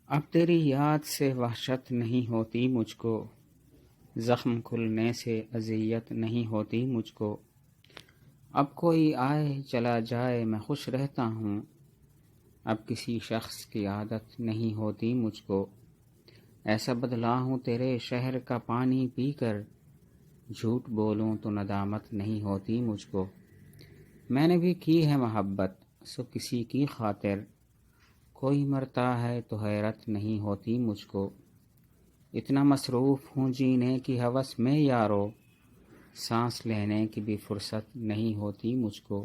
اب تیری یاد سے وحشت نہیں ہوتی مجھ کو، زخم کھلنے سے اذیت نہیں ہوتی مجھ کو۔ اب کوئی آئے چلا جائے میں خوش رہتا ہوں، اب کسی شخص کی عادت نہیں ہوتی مجھ کو۔ ایسا بدلا ہوں تیرے شہر کا پانی پی کر، جھوٹ بولوں تو ندامت نہیں ہوتی مجھ کو۔ میں نے بھی کی ہے محبت سو کسی کی خاطر، کوئی مرتا ہے تو حیرت نہیں ہوتی مجھ کو۔ اتنا مصروف ہوں جینے کی ہوس میں یارو، سانس لینے کی بھی فرصت نہیں ہوتی مجھ کو۔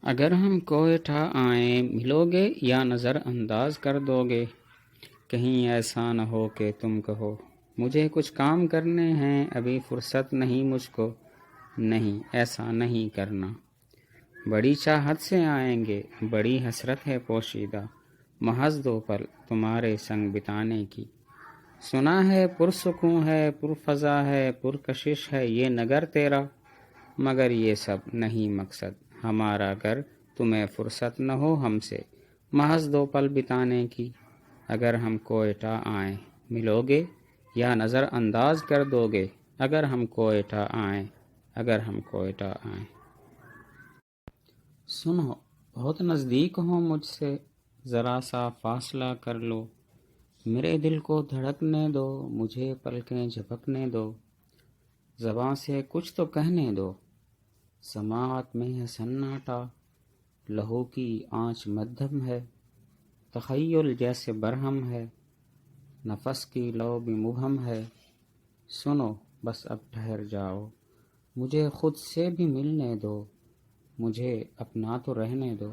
اگر ہم کوئٹہ آئیں ملو گے یا نظر انداز کر دو گے، کہیں ایسا نہ ہو کہ تم کہو مجھے کچھ کام کرنے ہیں ابھی فرصت نہیں مجھ کو۔ نہیں ایسا نہیں کرنا، بڑی چاہت سے آئیں گے، بڑی حسرت ہے پوشیدہ، محض 2 پل تمہارے سنگ بتانے کی۔ سنا ہے پرسکون ہے، پرفضا ہے، پرکشش ہے یہ نگر تیرا، مگر یہ سب نہیں مقصد ہمارا اگر تمہیں فرصت نہ ہو ہم سے محض 2 پل بتانے کی۔ اگر ہم کوئٹہ آئیں ملو گے یا نظر انداز کر دو گے، اگر ہم کوئٹہ آئیں، اگر ہم کوئٹہ آئیں۔ سنو بہت نزدیک ہو مجھ سے، ذرا سا فاصلہ کر لو، میرے دل کو دھڑکنے دو، مجھے پلکیں جھپکنے دو، زباں سے کچھ تو کہنے دو۔ سماعت میں ہے سناٹا، لہو کی آنچ مدھم ہے، تخیل جیسے برہم ہے، نفس کی لو بھی مبہم ہے۔ سنو بس اب ٹھہر جاؤ، مجھے خود سے بھی ملنے دو، مجھے اپنا تو رہنے دو۔